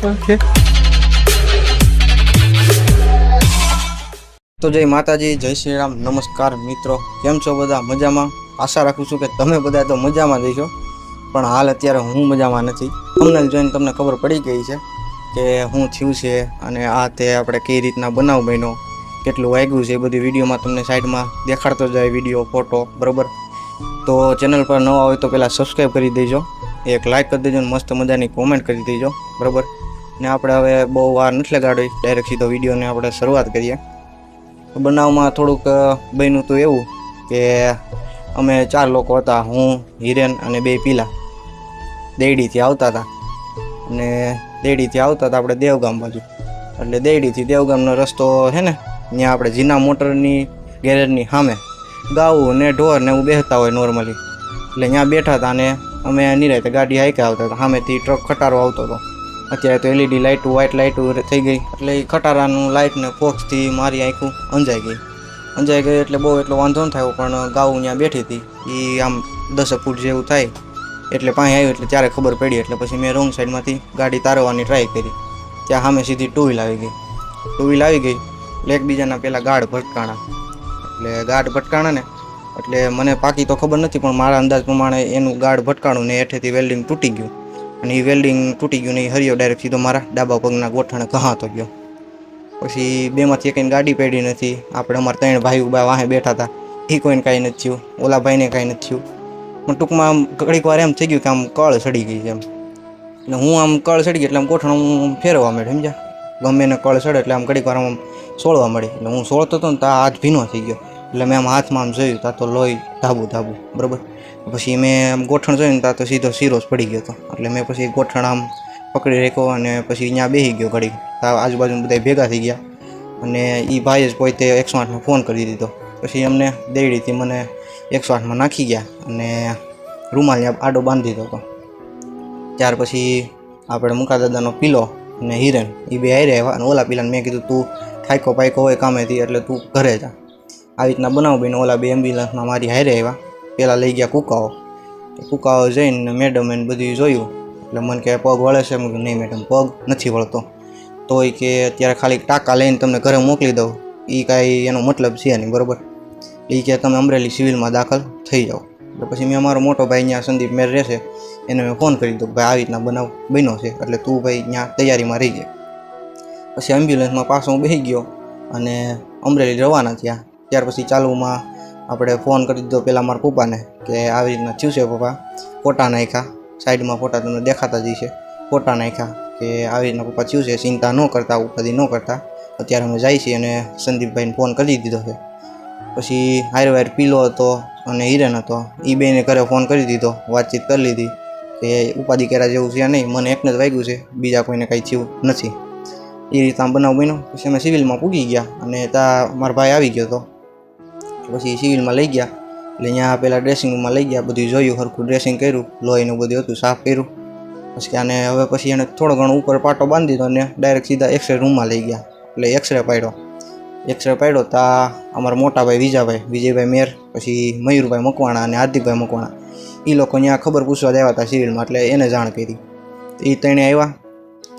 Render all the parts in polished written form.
Okay તો જય માતાજી, જય શ્રી રામ, નમસ્કાર મિત્રો, કેમ છો બધા? મજામાં? આશા રાખું છું કે તમે બધા તો મજામાં જઈશો, પણ હાલ અત્યારે હું મજામાં નથી. તમને જોઈને તમને ખબર પડી ગઈ છે કે હું થયું છે અને આ તે આપણે કઈ રીતના બનાવ બન્યો, કેટલું વાગ્યું છે, એ બધી વિડીયોમાં તમને સાઈડમાં દેખાડતો જાય વિડીયો, ફોટો, બરાબર? તો ચેનલ પર નવા હોય તો પહેલાં સબસ્ક્રાઈબ કરી દેજો, એક લાઇક કરી દેજો, મસ્ત મજાની કોમેન્ટ કરી દેજો, બરાબર? ને આપણે હવે બહુ વાર નથી લગાડી, ડાયરેક્ટ સીધો વિડીયોને આપણે શરૂઆત કરીએ. બનાવમાં થોડુંક બન્યું હતું એવું કે અમે 4 લોકો હતા, હું, હિરેન અને 2 પીલા દેડીથી આવતા હતા. અને દેડીથી આવતા હતા આપણે દેવગામ બાજુ, એટલે દેડીથી દેવગામનો રસ્તો છે ને, ત્યાં આપણે જીના મોટરની ગેરેજની સામે ગાવું ને ઢોર ને એવું બેસતા હોય નોર્મલી, એટલે ત્યાં બેઠા હતા અને અમે નિરાતે ગાડી હાઈકે આવતા હતા. સામેથી ટ્રક ખટારો આવતો હતો. અત્યારે તો એલઈડી લાઇટું, વ્હાઇટ લાઇટું થઈ ગઈ, એટલે એ ખટારાનું લાઇટ ને ફોક્સથી મારી આંખું અંજાઈ ગઈ એટલે બહુ એટલો વાંધો ન થયો. પણ ગાવું ત્યાં બેઠી હતી, એ આમ 10 ફૂટ જેવું થાય એટલે પાણી આવ્યું, એટલે ત્યારે ખબર પડી. એટલે પછી મેં રોંગ સાઈડમાંથી ગાડી તારવાની ટ્રાય કરી, ત્યાં સામે સીધી 2 વ્હીલ આવી ગઈ. 2 વ્હીલ આવી ગઈ એટલે એકબીજાના પહેલાં ગાઢ ભટકાણા. એટલે ગાઢ ભટકાણા ને એટલે મને પાકી તો ખબર નથી, પણ મારા અંદાજ પ્રમાણે એનું ગાઢ ભટકાણું ને હેઠેથી વેલ્ડિંગ તૂટી ગયું, અને એ વેલ્ડિંગ તૂટી ગયું ને એ હરિયો ડાયરેક્ટ સીધો મારા ડાબા પગના ગોઠણે ઘહાતો ગયો. પછી બેમાંથી એકને ગાડી પડી નથી. આપણે અમારા 3 ભાઈ ઉભા વાહે બેઠા હતા, એ કોઈને કાંઈ નથી થયું, ઓલા ભાઈને કાંઈ નથી થયું. પણ ટૂંકમાં આમ ઘડીક વાર એમ થઈ ગયું કે આમ કળ સડી ગઈ છે એમ. એટલે હું આમ કળ સડી ગઈ એટલે આમ ગોઠણ હું ફેરવા માંડ્યો, સમજ્યા? ગમે એને કળ સડે એટલે આમ ઘડીક વાર આમ સોળવા મળી. એટલે હું સોળતો હતો ને તો હાથ ભીનો થઈ ગયો, એટલે મેં આમ હાથમાં આમ જોયું ત્યાં તો લોહી ધાબું, બરાબર? પછી મેં આમ ગોઠણ જોઈને ત્યાં તો સીધો સિરોસ પડી ગયો હતો. એટલે મેં પછી ગોઠણ આમ પકડી રાખ્યો અને પછી ત્યાં બેસી ગયો ઘડીક. આજુબાજુ બધા ભેગા થઈ ગયા અને એ ભાઈએ જ પોતે 108માં ફોન કરી દીધો. પછી અમને દેડીથી મને 108માં નાખી ગયા અને રૂમાલ આડો બાંધી દીધો હતો. ત્યાર પછી આપણે મુકાદાદાનો પીલો અને હિરેન એ 2 હારે આવ્યા, અને ઓલા પીલાને મેં કીધું તું થાયકો પાયકો હોય કામેથી એટલે તું ઘરે જા. આવી રીતના બનાવ બન્યો. ઓલા 2 એમ્બ્યુલન્સમાં મારી હારે આવ્યા. પહેલાં લઈ ગયા કુકાઓ જઈને મેડમ એને બધું જોયું. એટલે મને કહે પગ વળે છે? મેં નહીં મેડમ, પગ નથી વળતો. તો એ કે અત્યારે ખાલી ટાંકા લઈને તમને ઘરે મોકલી દઉં, એ કાંઈ એનો મતલબ છે નહીં, બરાબર? એ કે તમે અમરેલી સિવિલમાં દાખલ થઈ જાઓ. એટલે પછી મેં અમારો મોટો ભાઈ ત્યાં સંદીપ મેર રહેશે એને મેં ફોન કરી દીધો કે ભાઈ આવી રીતના બનાવ બન્યો છે, એટલે તું ભાઈ ત્યાં તૈયારીમાં રહી જાય. પછી એમ્બ્યુલન્સમાં પાછો હું બેસી ગયો અને અમરેલી રવાના થયા. ત્યાર પછી ચાલુમાં આપણે ફોન કરી દીધો પહેલાં મારા પપ્પાને કે આવી રીતના થયું છે પપ્પા, ફોટા નાખ્યા, સાઈડમાં ફોટા તમને દેખાતા જ છે, ફોટા નાખ્યા કે આવી રીતના પપ્પા થયું છે, ચિંતા ન કરતા, ઉપાધિ ન કરતા, અત્યારે અમે જાય છીએ. અને સંદીપભાઈને ફોન કરી દીધો છે. પછી હારે પીલો હતો અને હિરેન હતો, એ બેને ઘરે ફોન કરી દીધો, વાતચીત કરી લીધી કે ઉપાધિ કર્યા જેવું છે નહીં, મને એકને જ વાગ્યું છે, બીજા કોઈને કાંઈ થયું નથી. એ રીતે આમ બનાવ બન્યો. પછી અમે સિવિલમાં પૂગી ગયા અને ત્યાં મારા ભાઈ આવી ગયો હતો. પછી સિવિલમાં લઈ ગયા, એટલે અહીંયા પહેલાં ડ્રેસિંગ રૂમમાં લઈ ગયા, બધું જોયું, સરખું ડ્રેસિંગ કર્યું, લોહીનું બધું હતું, સાફ કર્યું. પછી આને હવે પછી એને થોડો ઘણો ઉપર પાટો બાંધી દીધો અને ડાયરેક્ટ સીધા એક્સરે રૂમમાં લઈ ગયા. એટલે એક્સરે પાડ્યો ત્યાં અમારા મોટા ભાઈ વિજયભાઈ મેર, પછી મયુરભાઈ મકવાણા અને હાર્દિકભાઈ મકવાણા, એ લોકો ત્યાં ખબર પૂછવા આવ્યા હતા સિવિલમાં, એટલે એને જાણ કરી. એ ત્રણે આવ્યા,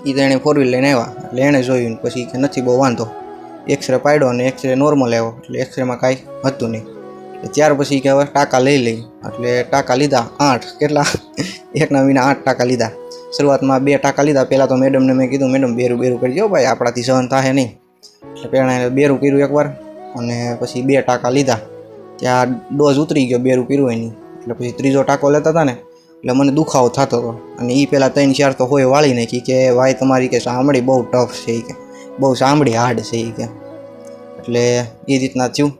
એ 4 વ્હીલ લઈને આવ્યા. એટલે એણે જોયું, પછી કે નથી બહુ વાંધો. એક્સરે પાડ્યો અને એક્સરે નોર્મલ આવ્યો, એટલે એક્સરેમાં કાંઈ હતું નહીં. ત્યાર પછી કે હવે ટાંકા લઈ. એટલે ટાંકા લીધા 8, કેટલા એકના વિના 8 ટાંકા લીધા. શરૂઆતમાં 2 ટાંકા લીધા. પહેલાં તો મેડમને મેં કીધું મેડમ બેરું કરજો ભાઈ, આપણાથી સહન થાય નહીં. એટલે પહેલાં બેરું કર્યું એકવાર અને પછી 2 ટાંકા લીધા. ત્યાં ડોઝ ઉતરી ગયો, બેરું કર્યું એની. એટલે પછી ત્રીજો ટાંકો લેતા હતા ને એટલે મને દુખાવો થતો હતો. અને એ પહેલાં 3-4 તો હોય વાળી નાખી કે ભાઈ તમારી કે સાંભળી બહુ ટફ છે, એ કે બહુ સાંભળી હાર્ડ છે એ કે. એટલે એ રીતના થયું.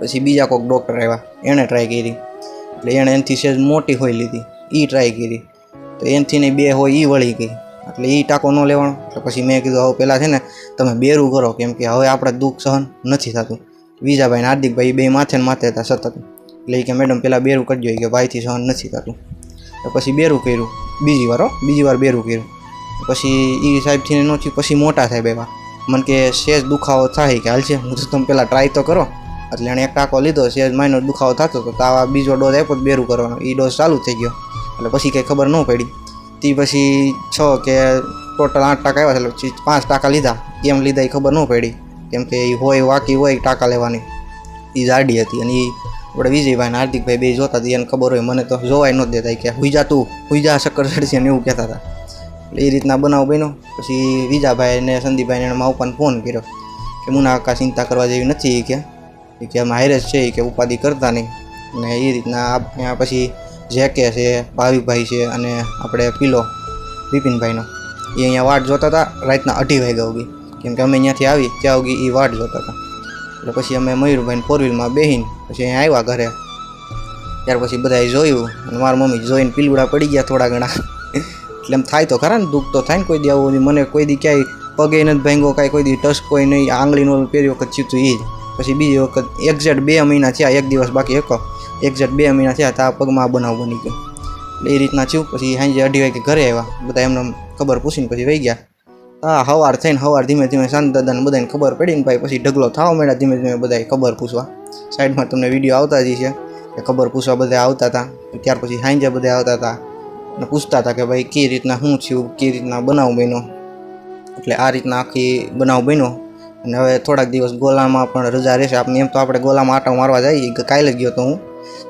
પછી બીજા કોઈક ડૉક્ટર આવ્યા, એણે ટ્રાય કરી. એટલે એણે એનાથી સહેજ મોટી હોય લીધી, એ ટ્રાય કરી. તો એનાથી નહીં 2 હોય એ વળી ગઈ, એટલે એ ટાંકો ન લેવાનો. એટલે પછી મેં કીધું હવે પહેલાં છે ને તમે બેરું કરો, કેમ કે હવે આપણે દુઃખ સહન નથી થતું. વિજાભાઈ ને હાર્દિકભાઈ 2 માથે ને માથે હતા સતત. એટલે કે મેડમ પહેલાં બેરું કરજો, કે ભાઈથી સહન નથી થતું. તો પછી બેરું કર્યું, બીજી વાર બેરું કર્યું. પછી એ સાહેબથી ન થયું. પછી મોટા સાહેબ એવા મને કે સહેજ દુખાવો થાય કે હાલ છે, હું તો તમે પહેલાં ટ્રાય તો કરો. એટલે એણે 1 ટાંકો લીધો, સહેજ માઇનર દુખાવો થતો હતો, તો આવા બીજો ડોઝ આપ્યો બેરું કરવાનો, એ ડોઝ ચાલુ થઈ ગયો. એટલે પછી કંઈ ખબર ન પડી. તે પછી 6 કે ટોટલ 8 ટાંકા આવ્યા એટલે 5 ટાંકા લીધા. કેમ લીધા એ ખબર ન પડી, કેમ કે એ હોય વાકી હોય ટાંકા લેવાની એ જાડી હતી. અને એ આપણે વિજયભાઈ અને હાર્દિકભાઈ બે જોતા હતા, એને ખબર હોય, મને તો જોવાય ન દેતા કે હુઈજા તું હુઈજા શક્કર ચડશે ને એવું કહેતા હતા. એટલે એ રીતના બનાવ બન્યો. પછી વિજાભાઈ ને સંદીપભાઈને એને મારા પપ્પાને ફોન કર્યો કે મુના કાકા ચિંતા કરવા જેવી નથી, કે અમે હાઈરેજ છે કે ઉપાધિ કરતા નહીં. અને એ રીતના અહીંયા પછી જેકે છે, ભાવિકભાઈ છે અને આપણે પીલો બિપિનભાઈનો એ અહીંયા વાટ જોતા હતા રાતના 2:30 વાગ્યા ઉગી, કેમ કે અમે અહીંયાથી આવી ત્યાં ઉગી એ વાટ જોતા હતા. એટલે પછી અમે મયુરભાઈને 4 વ્હીલમાં બેસીને પછી અહીંયા આવ્યા ઘરે. ત્યાર પછી બધાએ જોયું અને મારા મમ્મી જોઈને પીલુડા પડી ગયા થોડા ઘણા. એટલે એમ થાય તો ખરા ને, દુઃખ તો થાય ને. કોઈ દી આવું મને કોઈ દી ક્યાંય પગે નથી ભાંગ્યો, કાંઈ કોઈ દી ટચ કોઈ નહીં, આંગળીનો પહેલી વખત ચીતું એ જ. પછી બીજી વખત એક્ઝેક્ટ 2 મહિના થયા, 1 દિવસ બાકી એક્ઝેક્ટ 2 મહિના થયા તો આ પગમાં બનાવ બની ગયો. એટલે એ રીતના થયું. પછી સાંજે 2:30 વાગે ઘરે આવ્યા, બધા એમને ખબર પૂછીને પછી વહી ગયા. હા, સવાર થઈને ધીમે ધીમે શાંત દાદાને બધાને ખબર પડી ને ભાઈ પછી ઢગલો થવા માંડ્યા ધીમે ધીમે બધાએ ખબર પૂછવા. સાઈડમાં તમને વિડીયો આવતા જ છે કે ખબર પૂછવા બધા આવતા હતા. ત્યાર પછી સાંજે બધા આવતા હતા અને પૂછતા હતા કે ભાઈ કઈ રીતના શું થયું, કઈ રીતના બનાવ બન્યો. એટલે આ રીતના આખી બનાવ બન્યો. અને હવે થોડાક દિવસ ગોલામાં પણ રજા રહેશે. આપણે એમ તો આપણે ગોલામાં આંટો મારવા જઈએ, કાલે ગયો તો હું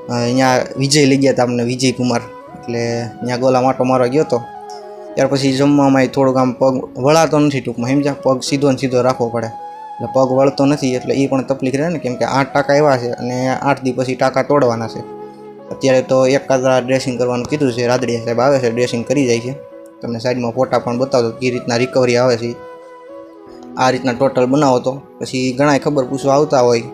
અહીંયા વિજય લઈ ગયા હતા અમને, વિજય કુમાર. એટલે ત્યાં ગોલામાં આંટો મારવા ગયો હતો. ત્યાર પછી જમવામાં થોડુંક આમ પગ વળાતો નથી ટૂંકમાં, સમજ્યા, પગ સીધો ને સીધો રાખવો પડે. એટલે પગ વળતો નથી એટલે એ પણ તકલીફ રહે ને, કેમ કે 8 ટાંકા એવા છે અને 8 દી પછી ટાંકા તોડવાના છે. અત્યારે તો એક કાદરા ડ્રેસિંગ કરવાનું કીધું છે, રાદડિયા સાહેબ આવે છે ડ્રેસિંગ કરી જાય છે. તમને સાઈડમાં ફોટા પણ બતાવતો કે રીતના રિકવરી આવે છે. આ રીતના ટોટલ બનાવો તો પછી ઘણા ખબર પૂછવા આવતા હોય.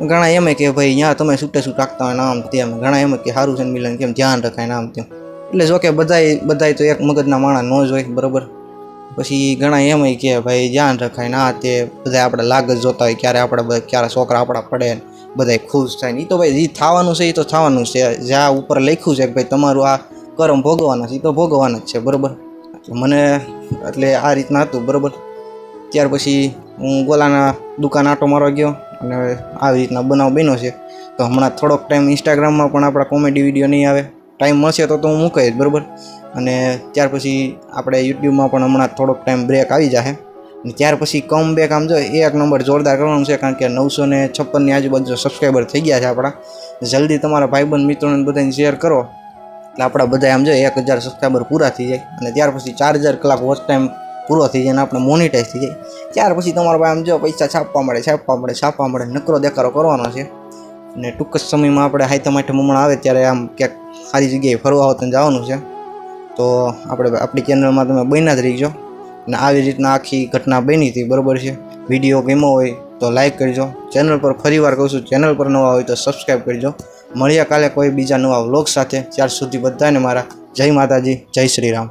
ઘણા એમ કે ભાઈ ત્યાં તમે છૂટે છૂટ રાખતા હોય નામ તેમ, ઘણા એમ કે સારું છે ને મિલન કેમ ધ્યાન રખાય નામ તેમ. એટલે જો કે બધાય તો એક મગજના માણસ ન જ હોય, બરાબર. પછી ઘણા એમ કે ભાઈ ધ્યાન રખાય ના તે બધા આપણે લાગ જ જોતા હોય, ક્યારે છોકરા આપણા પડે બધા ખુશ થાય ને. એ તો ભાઈ જે થવાનું છે એ તો થવાનું છે. જ્યાં ઉપર લખ્યું છે કે ભાઈ તમારું આ કર્મ ભોગવાના છે એ તો ભોગવાના જ છે, બરાબર. એટલે આ રીતના હતું, બરાબર. ત્યાર પછી હું ગોલાના દુકાન આંટો મારવા ગયો અને આવી રીતના બનાવ બન્યો છે. તો હમણાં થોડોક ટાઈમ ઇન્સ્ટાગ્રામમાં પણ આપણા કોમેડી વિડીયો નહીં આવે, ટાઈમ મળશે તો હું મૂકીશ, બરાબર. અને ત્યાર પછી આપણે યુટ્યુબમાં પણ હમણાં થોડોક ટાઈમ બ્રેક આવી જશે. અને ત્યાર પછી કમ બેક આમ જો 1 નંબર જોરદાર કરવાનું છે, કારણ કે 956ની આજુબાજુ સબસ્ક્રાઈબર થઈ ગયા છે આપણા. જલ્દી તમારા ભાઈબંધ મિત્રોને બધાને શેર કરો એટલે આપણા બધા આમ જો 1000 સબસ્ક્રાઈબર પૂરા થઈ જાય. અને ત્યાર પછી 4000 કલાક વોચ ટાઈમ પૂરો થઈ જાય અને આપણે મોનિટાઈઝ થઈ જાય. ત્યાર પછી તમારા ભાઈ આમ જો પૈસા છાપવા મળે નકરો દેખાડો કરવાનો છે. અને ટૂંક જ સમયમાં આપણે હાઈતમ હમણાં આવે ત્યારે આમ ક્યાંક સારી જગ્યાએ ફરવા હોત જવાનું છે. તો આપણે આપણી ચેનલમાં તમે બન્યા જ રહીજો. અને આવી રીતના આખી ઘટના બની હતી, બરાબર છે. વિડીયો ગમ્યો હોય તો લાઈક કરજો. ચેનલ પર ફરીવાર કહું છું, ચેનલ પર નવા હોય તો સબસ્ક્રાઈબ કરજો. મળ્યા કાલે કોઈ બીજા નવા વ્લોગ સાથે. ત્યાર સુધી બધાને મારા જય માતાજી, જય શ્રી રામ.